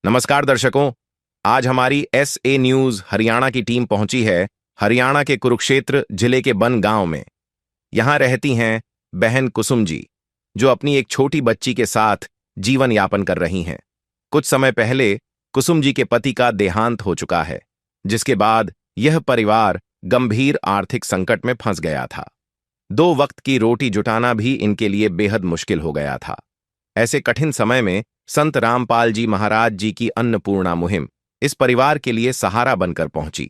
नमस्कार दर्शकों, आज हमारी SA न्यूज हरियाणा की टीम पहुंची है हरियाणा के कुरुक्षेत्र जिले के बन गांव में। यहां रहती हैं बहन कुसुम जी, जो अपनी एक छोटी बच्ची के साथ जीवन यापन कर रही हैं। कुछ समय पहले कुसुम जी के पति का देहांत हो चुका है, जिसके बाद यह परिवार गंभीर आर्थिक संकट में फंस गया था। 2 वक्त की रोटी जुटाना भी इनके लिए बेहद मुश्किल हो गया था। ऐसे कठिन समय में संत रामपाल जी महाराज जी की अन्नपूर्णा मुहिम इस परिवार के लिए सहारा बनकर पहुंची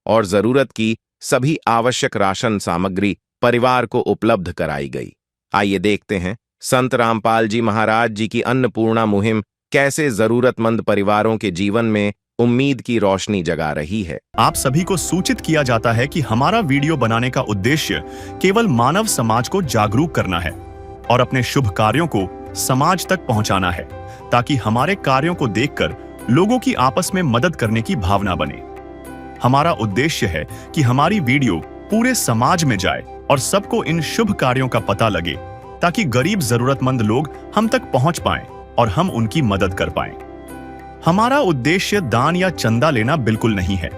और जरूरत की सभी आवश्यक राशन सामग्री परिवार को उपलब्ध कराई गई। आइए देखते हैं संत रामपाल जी महाराज जी की अन्नपूर्णा मुहिम कैसे जरूरतमंद परिवारों के जीवन में उम्मीद की रोशनी जगा रही है। आप सभी को सूचित किया जाता है कि हमारा वीडियो बनाने का उद्देश्य केवल मानव समाज को जागरूक करना है और अपने शुभ कार्यों को समाज तक पहुंचाना है, ताकि हमारे कार्यों को देखकर लोगों की आपस में मदद करने की भावना बने। हमारा उद्देश्य है कि हमारी वीडियो पूरे समाज में जाए और सबको इन शुभ कार्यों का पता लगे, ताकि गरीब जरूरतमंद लोग हम तक पहुंच पाएं और हम उनकी मदद कर पाएं। हमारा उद्देश्य दान या चंदा लेना बिल्कुल नहीं है।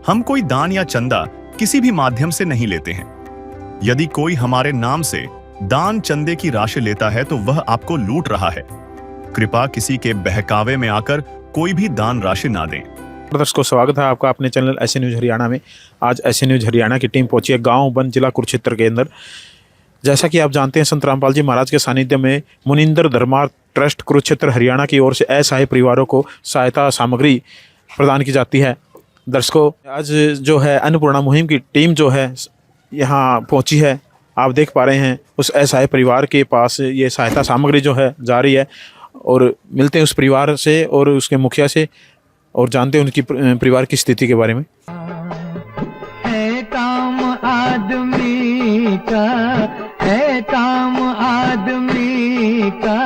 हम कोई दान या चंदा किसी भी माध्यम से नहीं लेते हैं। यदि कोई हमारे नाम से दान चंदे की राशि लेता है तो वह आपको लूट रहा है। कृपया किसी के बहकावे में आकर कोई भी दान राशि ना दें। दर्शकों, स्वागत है आपका अपने चैनल SA न्यूज हरियाणा में। आज SA न्यूज हरियाणा की टीम पहुंची है गांव बन, जिला कुरुक्षेत्र के अंदर। जैसा कि आप जानते हैं, संत रामपाल जी महाराज के सानिध्य में मुनिंदर धर्मार्थ ट्रस्ट कुरुक्षेत्र हरियाणा की ओर से असहाय परिवारों को सहायता सामग्री प्रदान की जाती है। दर्शकों, आज जो है अन्नपूर्णा मुहिम की टीम जो है यहाँ पहुँची है। आप देख पा रहे हैं उस असहाय परिवार के पास ये सहायता सामग्री जो है जा रही है, और मिलते हैं उस परिवार से और उसके मुखिया से और जानते हैं उनकी परिवार की स्थिति के बारे में। है काम आदमी का, है काम आदमी का,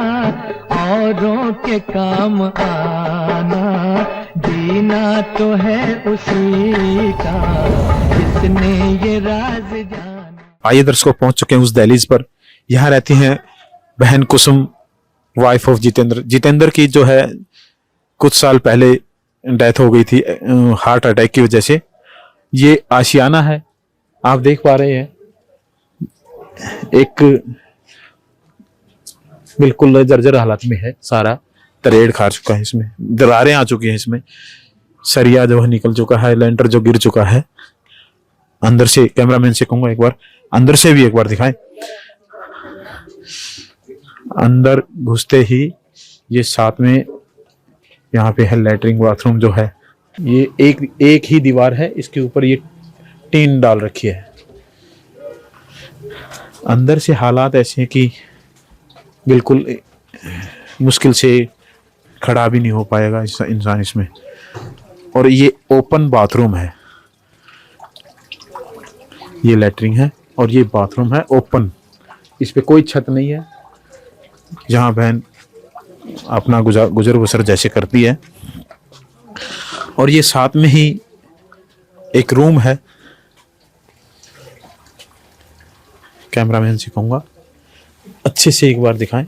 औरों के काम आना, जीना तो है उसी का, जिसने ये राज जाना। आइए दर्शकों, पहुंच चुके हैं उस दहलीज पर। यहाँ रहती हैं बहन कुसुम, वाइफ ऑफ जितेंद्र। जितेंद्र की जो है कुछ साल पहले डेथ हो गई थी हार्ट अटैक की वजह से। ये आशियाना है, आप देख पा रहे हैं, एक बिल्कुल जर्जर हालत में है। सारा तरेड़ खा चुका है, इसमें दरारें आ चुकी हैं, इसमें सरिया जो है निकल चुका है, लेंटर जो गिर चुका है। अंदर से कैमरामैन से कहूंगा एक बार अंदर से भी एक बार दिखाएं। अंदर घुसते ही ये साथ में यहाँ पे है लैट्रिन बाथरूम जो है। ये एक ही दीवार है, इसके ऊपर ये टीन डाल रखी है। अंदर से हालात ऐसे हैं कि बिल्कुल मुश्किल से खड़ा भी नहीं हो पाएगा इंसान इसमें। और ये ओपन बाथरूम है, ये लैट्रिन है और ये बाथरूम है ओपन। इस पे कोई छत नहीं है, जहाँ बहन अपना गुजर बसर जैसे करती है। और ये साथ में ही एक रूम है। कैमरामैन से कहूँगा अच्छे से एक बार दिखाएं।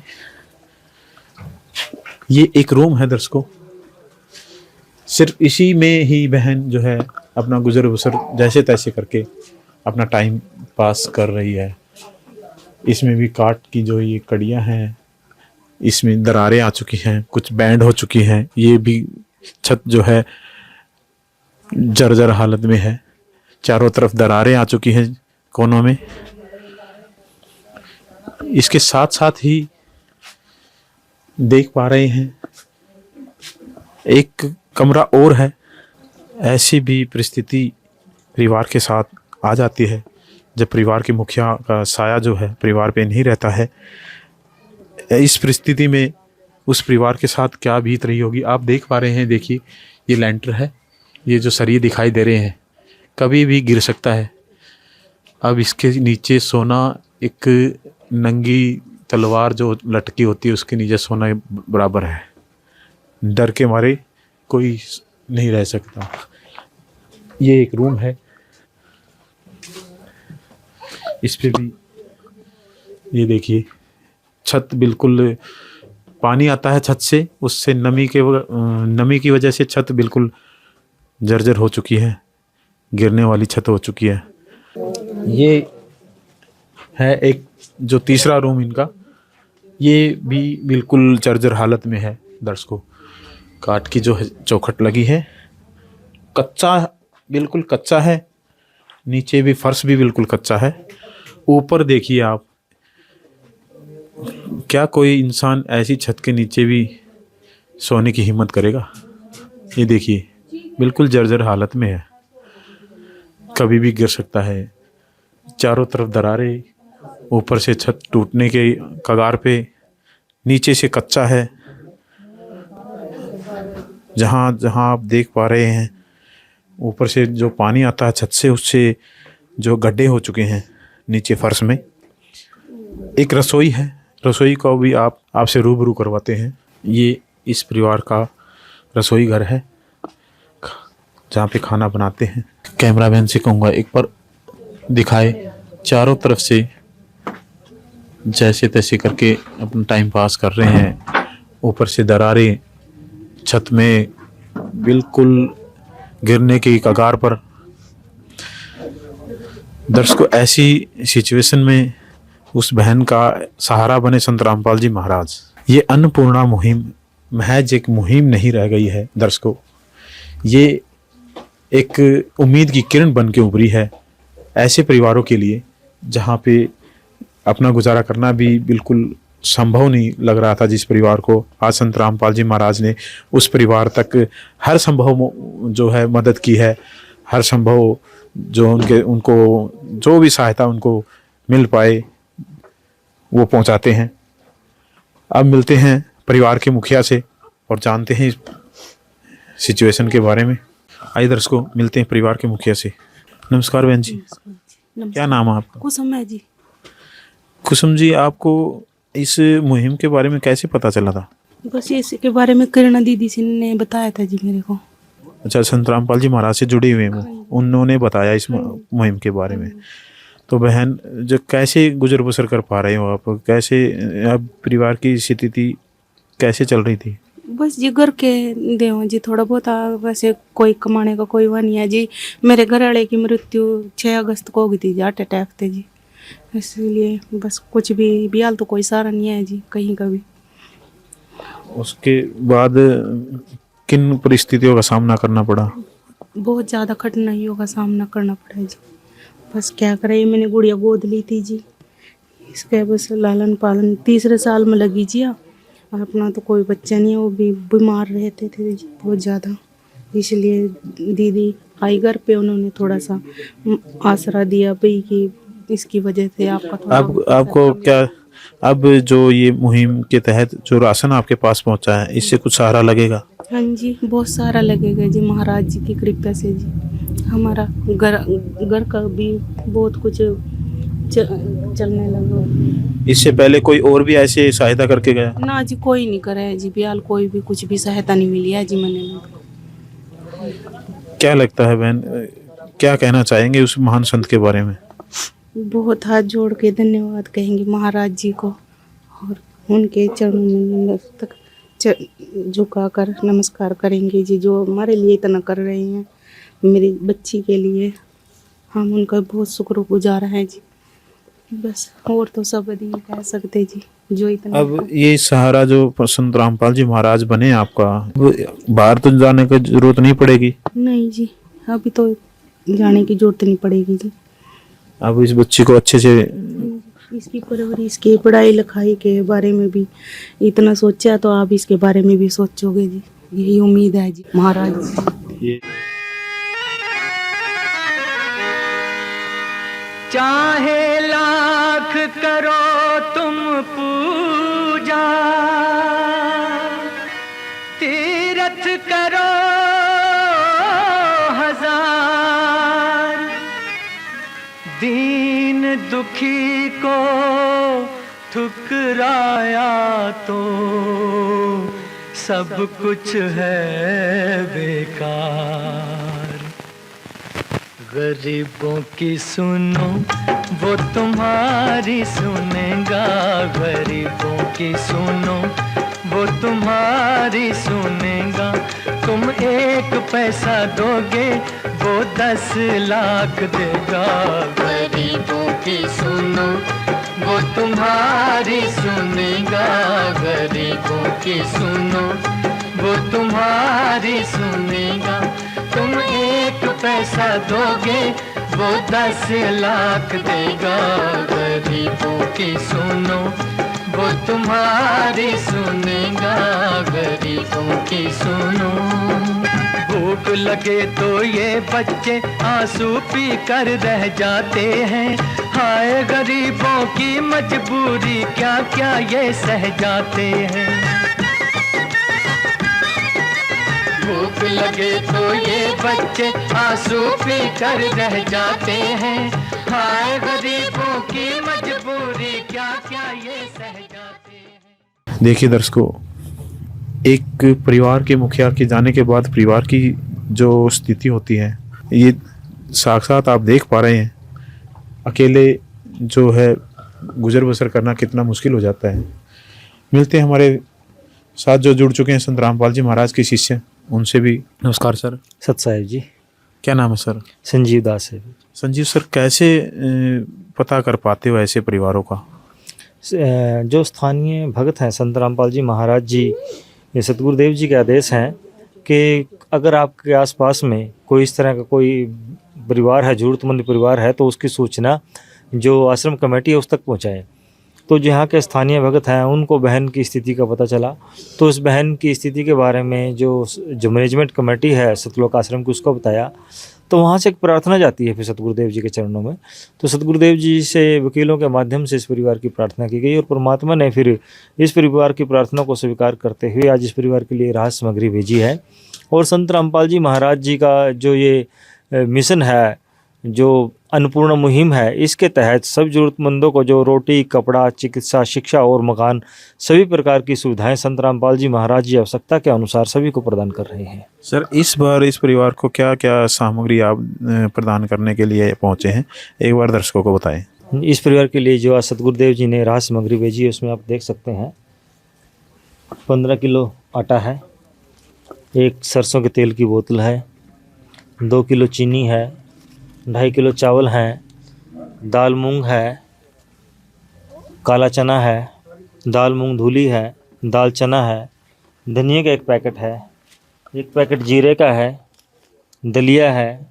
ये एक रूम है दर्शकों, सिर्फ इसी में ही बहन जो है अपना गुजर बसर जैसे तैसे करके अपना टाइम पास कर रही है। इसमें भी काट की जो ये कड़ियाँ हैं, इसमें दरारें आ चुकी हैं, कुछ बैंड हो चुकी हैं। ये भी छत जो है जर्जर हालत में है, चारों तरफ दरारें आ चुकी हैं कोनों में। इसके साथ साथ ही देख पा रहे हैं एक कमरा और है। ऐसी भी परिस्थिति परिवार के साथ आ जाती है जब परिवार के मुखिया का साया जो है परिवार पे नहीं रहता है। इस परिस्थिति में उस परिवार के साथ क्या बीत रही होगी आप देख पा रहे हैं। देखिए, ये लेंटर है, ये जो सरिये दिखाई दे रहे हैं कभी भी गिर सकता है। अब इसके नीचे सोना, एक नंगी तलवार जो लटकी होती है उसके नीचे सोना बराबर है। डर के मारे कोई नहीं रह सकता। ये एक रूम है, इस पे भी ये देखिए छत बिल्कुल पानी आता है छत से, उससे नमी की वजह से छत बिल्कुल जर्जर हो चुकी है, गिरने वाली छत हो चुकी है। ये है एक जो तीसरा रूम इनका, ये भी बिल्कुल जर्जर हालत में है। दर्शकों, काठ की जो है चौखट लगी है, कच्चा, बिल्कुल कच्चा है। नीचे भी फर्श भी बिल्कुल कच्चा है। ऊपर देखिए आप, क्या कोई इंसान ऐसी छत के नीचे भी सोने की हिम्मत करेगा? ये देखिए बिल्कुल जर्जर हालत में है, कभी भी गिर सकता है। चारों तरफ दरारें, ऊपर से छत टूटने के कगार पे, नीचे से कच्चा है। जहाँ जहाँ आप देख पा रहे हैं, ऊपर से जो पानी आता है छत से, उससे जो गड्ढे हो चुके हैं नीचे फर्श में। एक रसोई है, रसोई को भी आपसे रूबरू करवाते हैं। ये इस परिवार का रसोई घर है, जहाँ पे खाना बनाते हैं। कैमरामैन से कहूँगा एक बार दिखाए, चारों तरफ से जैसे तैसे करके अपना टाइम पास कर रहे हैं। ऊपर से दरारें, छत में बिल्कुल गिरने की कगार पर। दर्शकों, ऐसी सिचुएशन में उस बहन का सहारा बने संत रामपाल जी महाराज। ये अन्नपूर्णा मुहिम महज एक मुहिम नहीं रह गई है दर्शकों, ये एक उम्मीद की किरण बन के उभरी है ऐसे परिवारों के लिए जहाँ पे अपना गुजारा करना भी बिल्कुल संभव नहीं लग रहा था। जिस परिवार को आज संत रामपाल जी महाराज ने उस परिवार तक हर संभव जो है मदद की है, हर संभव जो उनको जो भी सहायता उनको मिल पाए वो पहुंचाते हैं। अब मिलते हैं परिवार के मुखिया से और जानते हैं इस सिचुएशन के बारे में। आइए दर्शकों, मिलते हैं परिवार के मुखिया से। नमस्कार बहन जी, क्या नाम है आपका? कुसुम है जी। कुसुम जी, आपको इस मुहिम के बारे में कैसे पता चला था? बस इसके बारे में किरणा दीदी से ने बताया था जी मेरे को। अच्छा, संत रामपाल जी महाराज से जुड़े हुए हैं, उन्होंने बताया इस मुहिम के बारे में। तो बहन, जो कैसे गुजर बसर कर पा रहे हो आप, कैसे अब परिवार की स्थिति कैसे चल रही थी? बस जी घर के देव जी थोड़ा बहुत वैसे कोई कमाने का कोई वो नहीं है जी। मेरे घर वाले की मृत्यु 6 अगस्त को हो गई थी जी, हार्ट अटैक थे जी। इसलिए बस कुछ भी हाल तो कोई सहारा नहीं है जी कहीं का भी। उसके बाद किन परिस्थितियों का सामना करना पड़ा? बहुत ज़्यादा कठिनाइयों का सामना करना पड़ा जी। बस क्या करें, मैंने गुड़िया गोद ली थी जी, इसके बस लालन पालन तीसरे साल में लगी जी। और अपना तो कोई बच्चा नहीं है, वो भी बीमार रहते थे जी बहुत ज़्यादा। इसलिए दीदी आई घर पे, उन्होंने थोड़ा सा आसरा दिया भाई कि इसकी वजह से आपका थोड़ा आपको क्या, अब जो ये मुहिम के तहत जो राशन आपके पास पहुंचा है, इससे कुछ सहारा लगेगा? हाँ जी, बहुत सारा लगेगा जी महाराज जी की कृपा से जी। हमारा घर का भी बहुत कुछ चलने लगा। इससे पहले कोई और भी ऐसे सहायता करके गया? ना जी, कोई नहीं करे है जी, बिहाल कोई भी कुछ भी सहायता नहीं मिली है जी मैंने। क्या लगता है बहन, क्या कहना चाहेंगे उस महान संत के बारे में? बहुत हाथ जोड़ के धन्यवाद कहेंगे महाराज जी को, और उनके चरणों में मस्तक झुकाकर नमस्कार करेंगे जी, जो हमारे लिए इतना कर रहे हैं मेरी बच्ची के लिए। हम उनका बहुत शुक्रगुजार हैं जी। बस और तो सब नहीं कह सकते जी, जो इतना। अब ये सहारा जो संत रामपाल जी महाराज बने आपका, बाहर तो जाने की जरूरत नहीं पड़ेगी? नहीं जी, अभी तो जाने की जरूरत नहीं पड़ेगी जी। अब इस बच्ची को अच्छे से इसकी परवरिश, इसकी पढ़ाई लिखाई के बारे में भी इतना सोचा, तो आप इसके बारे में भी सोचोगे जी, यही उम्मीद है जी महाराज जी। चाहे लाख करो तुम पूजा, तीरथ करो हजार, दीन दुखी को ठुकराया तो सब कुछ है बेकार। गरीबों की सुनो वो तुम्हारी सुनेगा, गरीबों की सुनो वो तुम्हारी सुनेगा। तुम 1 पैसा दोगे वो 10 लाख देगा। गरीबों की सुनो वो तुम्हारी सुनेगा। गरीबों की सुनो वो तुम्हारी सुनेगा। तुम 1 पैसा दोगे वो 10 लाख देगा। गरीबों की सुनो वो तुम्हारी सुनेगा। गरीबों की सुनो। भूख लगे तो ये बच्चे आंसू पी कर रह जाते हैं। हाय गरीबों की मजबूरी क्या क्या ये सह जाते हैं। भूख लगे तो ये बच्चे आंसू पी कर रह जाते हैं। हाय गरीबों की मजबूरी क्या क्या ये सह जाते हैं। देखिए दर्शकों, एक परिवार के मुखिया के जाने के बाद परिवार की जो स्थिति होती है ये साक्षात आप देख पा रहे हैं। अकेले जो है गुजर बसर करना कितना मुश्किल हो जाता है। मिलते हैं हमारे साथ जो जुड़ चुके हैं संत रामपाल जी महाराज के शिष्य, उनसे भी। नमस्कार सर। सत साहिब जी। क्या नाम है सर? संजीव दास है। संजीव सर, कैसे पता कर पाते हो ऐसे परिवारों का? जो स्थानीय भगत हैं संत रामपाल जी महाराज जी, ये सतगुरुदेव जी के आदेश हैं कि अगर आपके आसपास में कोई इस तरह का कोई परिवार है, ज़रूरतमंद परिवार है, तो उसकी सूचना जो आश्रम कमेटी है उस तक पहुंचाएं। तो जो यहाँ के स्थानीय भगत हैं उनको बहन की स्थिति का पता चला, तो उस बहन की स्थिति के बारे में जो मैनेजमेंट कमेटी है सतलोक आश्रम की उसको बताया। तो वहाँ से एक प्रार्थना जाती है फिर सतगुरुदेव जी के चरणों में। तो सतगुरुदेव जी से वकीलों के माध्यम से इस परिवार की प्रार्थना की गई और परमात्मा ने फिर इस परिवार की प्रार्थना को स्वीकार करते हुए आज इस परिवार के लिए राहत सामग्री भेजी है। और संत रामपाल जी महाराज जी का जो ये मिशन है, जो अन्नपूर्णा मुहिम है, इसके तहत सब जरूरतमंदों को जो रोटी, कपड़ा, चिकित्सा, शिक्षा और मकान सभी प्रकार की सुविधाएं संत रामपाल जी महाराज जी आवश्यकता के अनुसार सभी को प्रदान कर रहे हैं। सर, इस बार इस परिवार को क्या क्या सामग्री आप प्रदान करने के लिए पहुंचे हैं, एक बार दर्शकों को बताएं। इस परिवार के लिए जो आज सतगुरुदेव जी ने राहत सामग्री भेजी है उसमें आप देख सकते हैं 15 किलो आटा है, 1 सरसों के तेल की बोतल है, 2 किलो चीनी है, 2.5 किलो चावल हैं, दाल मूंग है, काला चना है, दाल मूंग धुली है, दाल चना है, धनिया का 1 पैकेट है, 1 पैकेट जीरे का है, दलिया है,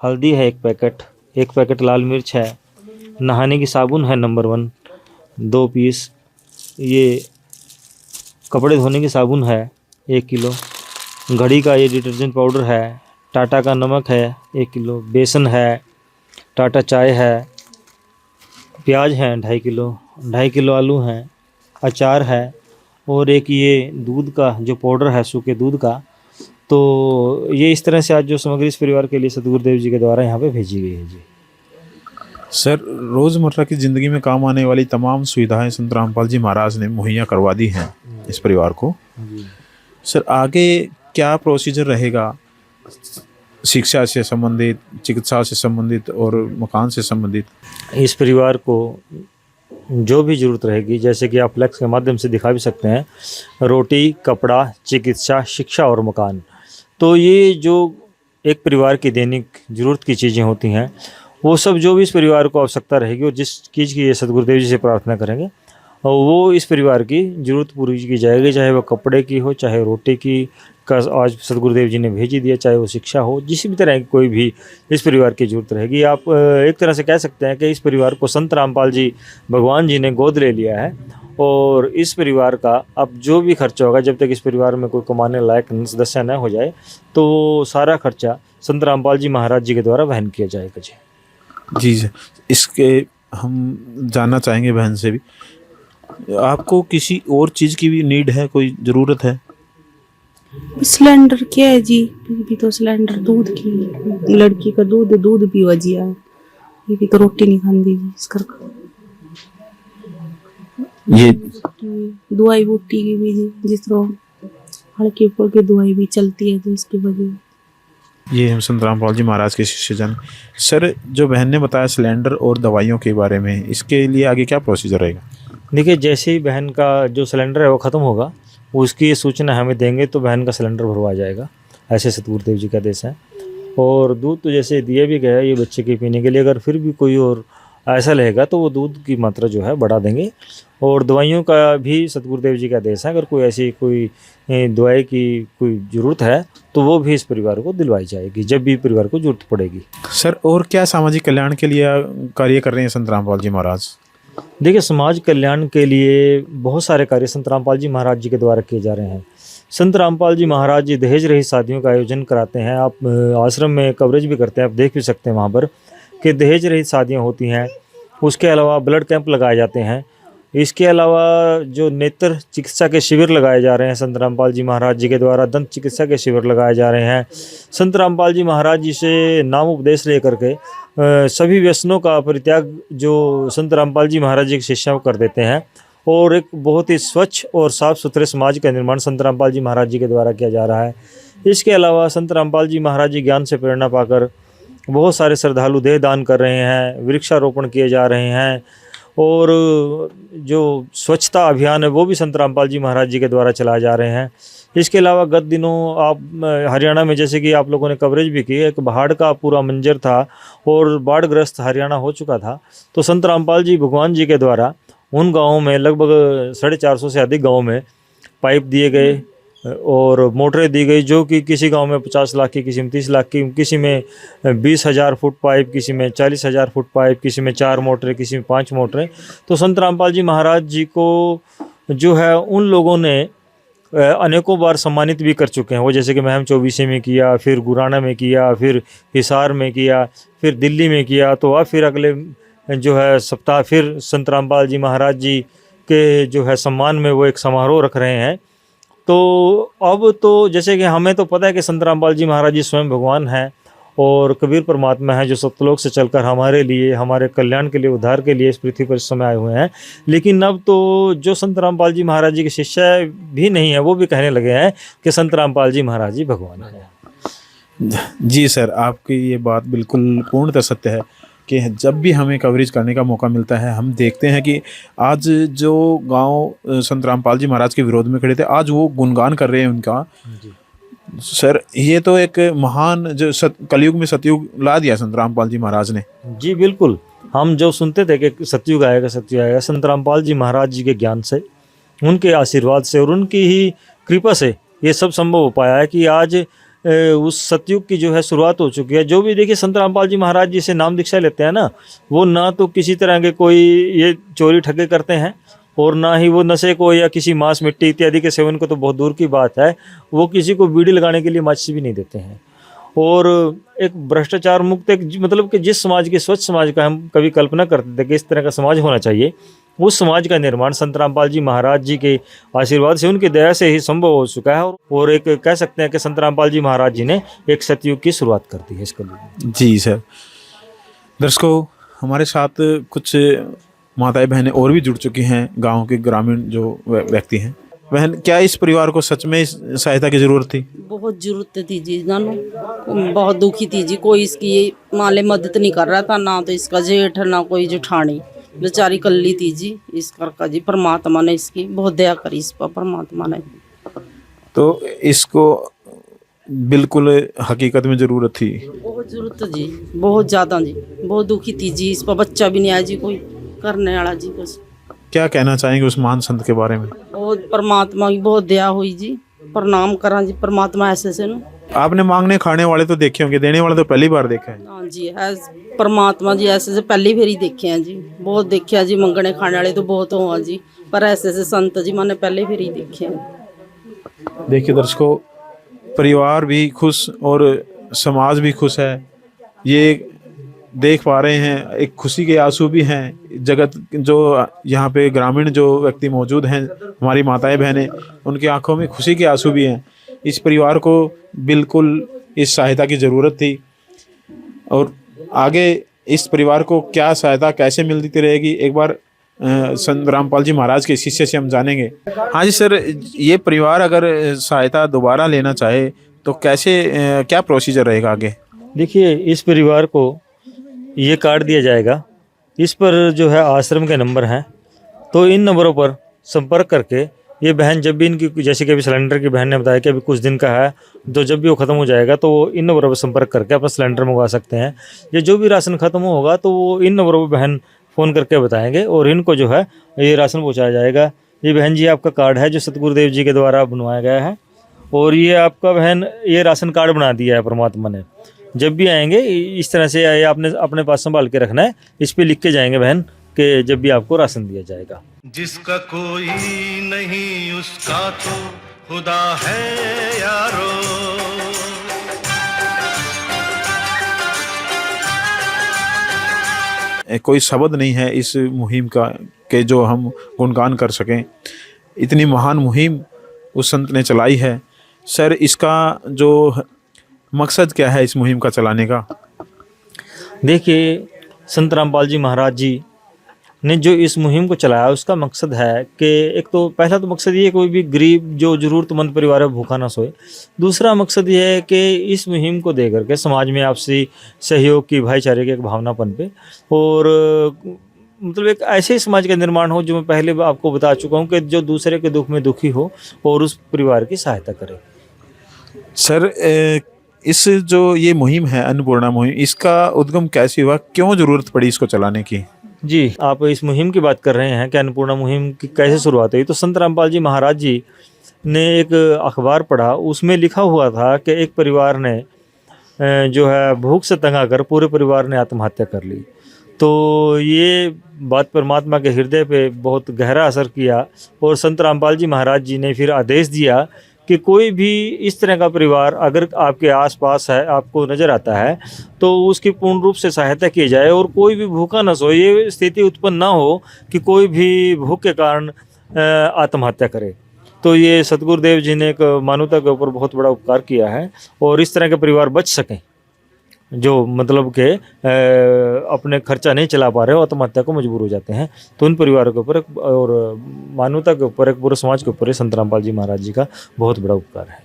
हल्दी है 1 पैकेट, 1 पैकेट लाल मिर्च है, नहाने की साबुन है नंबर 1 2 पीस, ये कपड़े धोने की साबुन है 1 किलो, घड़ी का ये डिटर्जेंट पाउडर है, टाटा का नमक है 1 किलो, बेसन है, टाटा चाय है, प्याज है 2.5 किलो, 2.5 किलो आलू हैं, अचार है और एक ये दूध का जो पाउडर है सूखे दूध का। तो ये इस तरह से आज जो सामग्री इस परिवार के लिए सतगुरुदेव जी के द्वारा यहाँ पे भेजी गई है जी। सर, रोज़मर्रा की ज़िंदगी में काम आने वाली तमाम सुविधाएं संत रामपाल जी महाराज ने मुहैया करवा दी हैं इस परिवार को। सर, आगे क्या प्रोसीजर रहेगा शिक्षा से संबंधित, चिकित्सा से संबंधित और मकान से संबंधित? इस परिवार को जो भी ज़रूरत रहेगी, जैसे कि आप फ्लैक्स के माध्यम से दिखा भी सकते हैं, रोटी, कपड़ा, चिकित्सा, शिक्षा और मकान। तो ये जो एक परिवार की दैनिक ज़रूरत की चीज़ें होती हैं वो सब जो भी इस परिवार को आवश्यकता रहेगी और जिस चीज़ की ये सतगुरुदेव जी से प्रार्थना करेंगे और वो इस परिवार की ज़रूरत पूरी की जाएगी, चाहे वो कपड़े की हो, चाहे रोटी की का आज सतगुरुदेव जी ने भेजी दिया, चाहे वो शिक्षा हो, जिस भी तरह की कोई भी इस परिवार की ज़रूरत रहेगी। आप एक तरह से कह सकते हैं कि इस परिवार को संत रामपाल जी भगवान जी ने गोद ले लिया है और इस परिवार का अब जो भी खर्चा होगा, जब तक इस परिवार में कोई कमाने लायक सदस्य न हो जाए, तो सारा खर्चा संत रामपाल जी महाराज जी के द्वारा वहन किया जाएगा जी। जी, इसके हम जानना चाहेंगे बहन से भी, आपको किसी और चीज़ की भी नीड है, कोई ज़रूरत है? सिलेंडर क्या है जी, भी तो सिलेंडर, दूध की, लड़की का दूध भी वजिया है, ये भी तो रोटी नहीं खाती जी इस कर ये दवाई बूटी की भी जी, जिस तरह हल्की फुल्की दवाई भी चलती है जी इसकी वजह। ये हम संत रामपाल जी महाराज के शिष्य जन। सर, जो बहन ने बताया सिलेंडर और दवाइयों के बारे में, इसके लिए आगे क्या प्रोसीजर रहेगा? देखिए, जैसे ही बहन का जो सिलेंडर है वो ख़त्म होगा उसकी सूचना हमें देंगे तो बहन का सिलेंडर भरवा जाएगा। ऐसे सतगुरुदेव जी का आदेश है। और दूध तो जैसे दिया भी गया है ये बच्चे के पीने के लिए, अगर फिर भी कोई और ऐसा रहेगा तो वो दूध की मात्रा जो है बढ़ा देंगे। और दवाइयों का भी सतगुरुदेव जी का आदेश है, अगर कोई ऐसी कोई दवाई की कोई ज़रूरत है तो वो भी इस परिवार को दिलवाई जाएगी जब भी परिवार को ज़रूरत पड़ेगी। सर और क्या सामाजिक कल्याण के लिए कार्य कर रहे हैं संत रामपाल जी महाराज? देखिए, समाज कल्याण के लिए बहुत सारे कार्य संत रामपाल जी महाराज जी के द्वारा किए जा रहे हैं। संत रामपाल जी महाराज जी दहेज रहित शादियों का आयोजन कराते हैं। आप आश्रम में कवरेज भी करते हैं, आप देख भी सकते हैं वहाँ पर कि दहेज रहित शादियाँ होती हैं। उसके अलावा ब्लड कैंप लगाए जाते हैं। इसके अलावा जो नेत्र चिकित्सा के शिविर लगाए जा रहे हैं संत रामपाल जी महाराज जी के द्वारा, दंत चिकित्सा के शिविर लगाए जा रहे हैं। संत रामपाल जी महाराज जी से नाम उपदेश लेकर के सभी व्यसनों का परित्याग जो संत रामपाल जी महाराज जी के शिष्य कर देते हैं और एक बहुत ही स्वच्छ और साफ सुथरे समाज का निर्माण संत रामपाल जी महाराज जी के द्वारा किया जा रहा है। इसके अलावा संत रामपाल जी महाराज जी ज्ञान से प्रेरणा पाकर बहुत सारे श्रद्धालु देह दान कर रहे हैं, वृक्षारोपण किए जा रहे हैं और जो स्वच्छता अभियान है वो भी संत रामपाल जी महाराज जी के द्वारा चलाए जा रहे हैं। इसके अलावा गत दिनों आप हरियाणा में जैसे कि आप लोगों ने कवरेज भी की, एक बाढ़ का पूरा मंजर था और बाढ़ग्रस्त हरियाणा हो चुका था, तो संत रामपाल जी भगवान जी के द्वारा उन गाँवों में लगभग 450 से अधिक गाँव में पाइप दिए गए और मोटरें दी गई, जो कि किसी गांव में 50 लाख की, किसी में 30 लाख की, किसी में 20,000 फुट पाइप, किसी में 40,000 फुट पाइप, किसी में 4 मोटरें, किसी में 5 मोटरें। तो संत रामपाल जी महाराज जी को जो है उन लोगों ने अनेकों बार सम्मानित भी कर चुके हैं। वो जैसे कि महम 24 में किया, फिर गुराना में किया, फिर हिसार में किया, फिर दिल्ली में किया। तो अब फिर अगले जो है सप्ताह फिर संत रामपाल जी महाराज जी के जो है सम्मान में वो एक समारोह रख रहे हैं। तो अब तो जैसे कि हमें तो पता है कि संत रामपाल जी महाराज जी स्वयं भगवान हैं और कबीर परमात्मा हैं जो सत्यलोक से चलकर हमारे लिए, हमारे कल्याण के लिए, उद्धार के लिए इस पृथ्वी पर इस समय आए हुए हैं। लेकिन अब तो जो संत रामपाल जी महाराज जी के शिष्य भी नहीं है वो भी कहने लगे हैं कि संत रामपाल जी महाराज जी भगवान हैं। जी सर, आपकी ये बात बिल्कुल पूर्णतः सत्य है कि जब भी हमें कवरेज करने का मौका मिलता है हम देखते हैं कि आज जो गांव संत रामपाल जी महाराज के विरोध में खड़े थे आज वो गुणगान कर रहे हैं उनका। सर ये तो एक महान जो कलयुग में सतयुग ला दिया संत रामपाल जी महाराज ने। जी बिल्कुल, हम जो सुनते थे कि सतयुग आएगा सतयुग आएगा, संत रामपाल जी महाराज जी के ज्ञान से, उनके आशीर्वाद से और उनकी ही कृपा से ये सब संभव हो पाया है कि आज उस सतयुग की जो है शुरुआत हो चुकी है। जो भी देखिए संत रामपाल जी महाराज जी से नाम दीक्षा लेते हैं ना, वो ना तो किसी तरह के कोई ये चोरी ठगे करते हैं और ना ही वो नशे को या किसी मांस मिट्टी इत्यादि के सेवन को तो बहुत दूर की बात है, वो किसी को बीड़ी लगाने के लिए माचिस भी नहीं देते हैं। और एक भ्रष्टाचार मुक्त एक मतलब कि जिस समाज के स्वच्छ समाज का हम कभी कल्पना करते थे कि इस तरह का समाज होना चाहिए, उस समाज का निर्माण संत रामपाल जी महाराज जी के आशीर्वाद से, उनकी दया से ही संभव हो चुका है। और एक कह सकते हैं कि संत रामपाल जी महाराज जी ने एक सतयुग की शुरुआत कर दी है इसके लिए। जी सर, दर्शकों हमारे साथ कुछ माताएं बहनें और भी जुड़ चुकी हैं, गांव के ग्रामीण जो व्यक्ति हैं। बहन, क्या इस परिवार को सच में सहायता की जरूरत थी? बहुत जरूरत थी जी, जानो बहुत दुखी थी जी। कोई इसकी माले मदद नहीं कर रहा था, ना तो इसका जेठ ना कोई जेठानी, बेचारी कल्ली थी जी। इस करका जी परमात्मा ने इसकी बहुत दया करी इस पर, परमात्मा ने। तो इसको बिल्कुल हकीकत में जरूरत थी, बहुत जरूरत जी, बहुत ज़्यादा जी, बहुत दुखी थी जी। इस पर बच्चा भी नहीं आया जी कोई करने वाला जी। बस क्या कहना चाहेंगे उस महान संत के बारे में? बहुत परमात्मा की बहुत दया हुई जी, प्रणाम करा जी परमात्मा ऐसे से न। आपने मांगने खाने वाले तो देखे होंगे, देने वाले तो पहली बार देखा है। हाँ जी, है परमात्मा जी ऐसे से पहली फेरी देखे हैं जी, बहुत देखा जी। मंगने खाने वाले तो बहुत हुआ जी, पर ऐसे से संत जी मैंने पहले फेरी देखे हैं। देखिए दर्शकों, परिवार भी खुश और समाज भी खुश है, ये देख पा रहे हैं। एक खुशी के आंसू भी हैं। जगत जो यहाँ पे ग्रामीण जो व्यक्ति मौजूद हैं, हमारी माताएं बहनें, उनकी आंखों में खुशी के आंसू भी हैं। इस परिवार को बिल्कुल इस सहायता की ज़रूरत थी और आगे इस परिवार को क्या सहायता कैसे मिलती रहेगी, एक बार संत रामपाल जी महाराज के शिष्य से हम जानेंगे। हाँ जी सर, ये परिवार अगर सहायता दोबारा लेना चाहे तो कैसे क्या प्रोसीजर रहेगा आगे? देखिए, इस परिवार को ये कार्ड दिया जाएगा, इस पर जो है आश्रम के नंबर हैं, तो इन नंबरों पर संपर्क करके ये बहन जब भी इनकी, जैसे कि अभी सिलेंडर की बहन ने बताया कि अभी कुछ दिन का है, तो जब भी वो ख़त्म हो जाएगा तो वो इन नंबरों पर संपर्क करके अपना सिलेंडर मंगवा सकते हैं। या जो भी राशन ख़त्म होगा तो वो इन नंबरों पर बहन फ़ोन करके बताएंगे और इनको जो है ये राशन पहुँचाया जाएगा। ये बहन जी आपका कार्ड है जो सतगुरुदेव जी के द्वारा बनवाया गया है, और ये आपका बहन ये राशन कार्ड बना दिया है परमात्मा ने। जब भी आएंगे इस तरह से ये आपने अपने पास संभाल के रखना है, इस पे लिख के जाएंगे बहन कि जब भी आपको राशन दिया जाएगा। जिसका कोई नहीं उसका तो खुदा है यारो। कोई शब्द नहीं है इस मुहिम का कि जो हम गुणगान कर सकें। इतनी महान मुहिम उस संत ने चलाई है। सर, इसका जो मकसद क्या है इस मुहिम का चलाने का? देखिए, संत रामपाल जी महाराज जी ने जो इस मुहिम को चलाया उसका मकसद है कि एक तो पहला तो मकसद ये है कोई भी गरीब जो ज़रूरतमंद परिवार है भूखा ना सोए। दूसरा मकसद ये है कि इस मुहिम को दे करके समाज में आपसी सहयोग की, भाईचारे की एक भावना पनपे और मतलब एक ऐसे समाज का निर्माण हो जो मैं पहले आपको बता चुका हूँ कि जो दूसरे के दुख में दुखी हो और उस परिवार की सहायता करे। सर, इस जो ये मुहिम है अन्नपूर्णा मुहिम, इसका उद्गम कैसे हुआ? क्यों ज़रूरत पड़ी इसको चलाने की? जी, आप इस मुहिम की बात कर रहे हैं कि अन्नपूर्णा मुहिम की कैसे शुरुआत हुई। तो संत रामपाल जी महाराज जी ने एक अखबार पढ़ा, उसमें लिखा हुआ था कि एक परिवार ने जो है भूख से तंग आकर पूरे परिवार ने आत्महत्या कर ली। तो ये बात परमात्मा के हृदय पे बहुत गहरा असर किया और संत रामपाल जी महाराज जी ने फिर आदेश दिया कि कोई भी इस तरह का परिवार अगर आपके आसपास है, आपको नज़र आता है, तो उसकी पूर्ण रूप से सहायता की जाए और कोई भी भूखा न सोए। ये स्थिति उत्पन्न ना हो कि कोई भी भूख के कारण आत्महत्या करे। तो ये सतगुरुदेव जी ने एक मानवता के ऊपर बहुत बड़ा उपकार किया है और इस तरह के परिवार बच सकें जो मतलब के अपने खर्चा नहीं चला पा रहे हो, आत्महत्या को मजबूर हो जाते हैं। तो उन परिवारों के ऊपर और मानवता के ऊपर, एक पूरे समाज के ऊपर संत रामपाल जी महाराज जी का बहुत बड़ा उपकार है।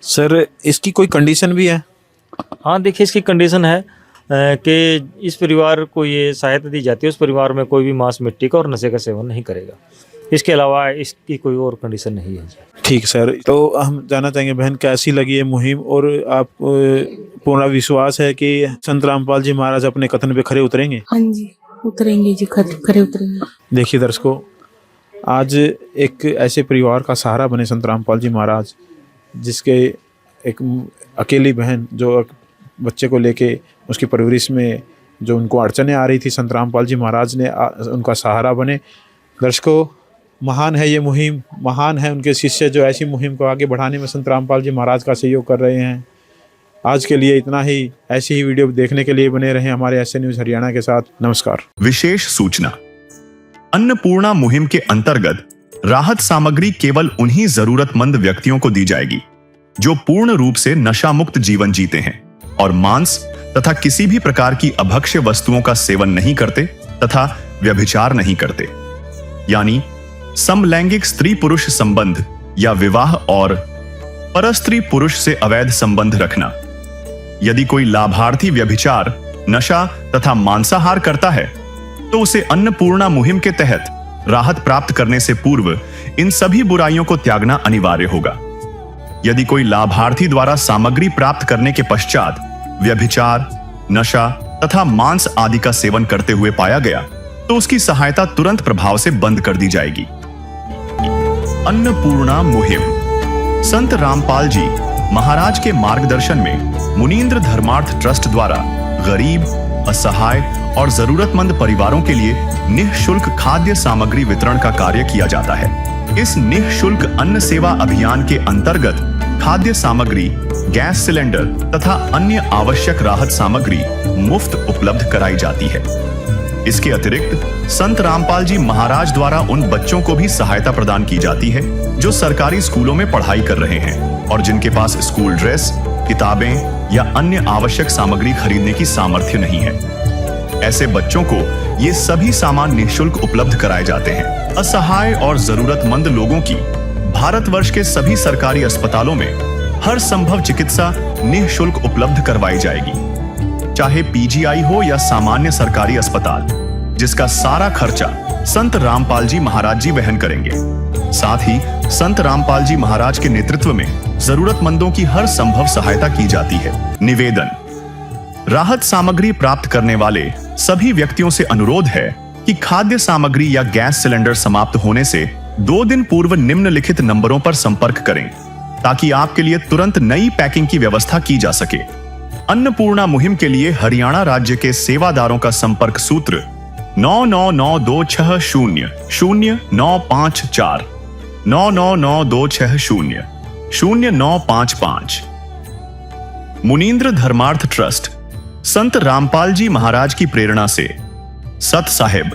सर, इसकी कोई कंडीशन भी है? हाँ, देखिए, इसकी कंडीशन है कि इस परिवार को ये सहायता दी जाती है, उस परिवार में कोई भी मांस मिट्टी का और नशे का सेवन नहीं करेगा। इसके अलावा इसकी कोई और कंडीशन नहीं है। ठीक सर, तो हम जानना चाहेंगे बहन कैसी लगी ये मुहिम और आप पूरा विश्वास है कि संत रामपाल जी महाराज अपने कथन पे खरे उतरेंगे? हाँ जी, उतरेंगे जी, खरे उतरेंगे। देखिए दर्शकों, आज एक ऐसे परिवार का सहारा बने संत रामपाल जी महाराज, जिसके एक अकेली बहन जो बच्चे को लेके उसकी परवरिश में जो उनको अड़चनें आ रही थी, संत रामपाल जी महाराज ने उनका सहारा बने। दर्शकों, महान है ये मुहिम, महान है उनके शिष्य जो ऐसी मुहिम को आगे बढ़ाने में संत रामपाल जी महाराज का सहयोग कर रहे हैं। आज के लिए इतना ही। ऐसी ही वीडियो देखने के लिए बने रहें हमारे एसए न्यूज़ हरियाणा के साथ। नमस्कार। विशेष सूचना, अन्नपूर्णा मुहिम के अंतर्गत राहत सामग्री केवल उन्हीं जरूरतमंद व्यक्तियों को दी जाएगी जो पूर्ण रूप से नशा मुक्त जीवन जीते हैं और मांस तथा किसी भी प्रकार की अभक्ष्य वस्तुओं का सेवन नहीं करते तथा व्यभिचार नहीं करते, यानी समलैंगिक स्त्री पुरुष संबंध या विवाह और परस्त्री पुरुष से अवैध संबंध रखना। यदि कोई लाभार्थी व्यभिचार, नशा तथा मांसाहार करता है तो उसे अन्नपूर्णा मुहिम के तहत राहत प्राप्त करने से पूर्व इन सभी बुराइयों को त्यागना अनिवार्य होगा। यदि कोई लाभार्थी द्वारा सामग्री प्राप्त करने के पश्चात व्यभिचार, नशा तथा मांस आदि का सेवन करते हुए पाया गया तो उसकी सहायता तुरंत प्रभाव से बंद कर दी जाएगी। अन्नपूर्णा मुहिम संत रामपाल जी महाराज के मार्गदर्शन में मुनीन्द्र धर्मार्थ ट्रस्ट द्वारा गरीब, असहाय और जरूरतमंद परिवारों के लिए निःशुल्क खाद्य सामग्री वितरण का कार्य किया जाता है। इस निःशुल्क अन्न सेवा अभियान के अंतर्गत खाद्य सामग्री, गैस सिलेंडर तथा अन्य आवश्यक राहत सामग्री मुफ्त उपलब्ध कराई जाती है। इसके अतिरिक्त संत रामपाल जी महाराज द्वारा उन बच्चों को भी सहायता प्रदान की जाती है जो सरकारी स्कूलों में पढ़ाई कर रहे हैं और जिनके पास स्कूल ड्रेस, किताबें या अन्य आवश्यक सामग्री खरीदने की सामर्थ्य नहीं है। ऐसे बच्चों को ये सभी सामान निःशुल्क उपलब्ध कराए जाते हैं। असहाय और जरूरतमंद लोगों की भारतवर्ष के सभी सरकारी अस्पतालों में हर संभव चिकित्सा निःशुल्क उपलब्ध करवाई जाएगी, चाहे पीजीआई हो या सामान्य सरकारी अस्पताल, जिसका सारा खर्चा संत रामपाल जी महाराज जी वहन करेंगे। साथ ही संत रामपाल जी महाराज के नेतृत्व में जरूरतमंदों की हर संभव सहायता की जाती है। निवेदन, राहत सामग्री प्राप्त करने वाले सभी व्यक्तियों से अनुरोध है कि खाद्य सामग्री या गैस सिलेंडर समाप्त होने से 2 दिन पूर्व निम्नलिखित नंबरों पर संपर्क करें ताकि आपके लिए तुरंत नई पैकिंग की व्यवस्था की जा सके। अन्नपूर्णा मुहिम के लिए हरियाणा राज्य के सेवादारों का संपर्क सूत्र 9992600954 9992600955। मुनींद्र धर्मार्थ ट्रस्ट, संत रामपाल जी महाराज की प्रेरणा से, सत साहिब।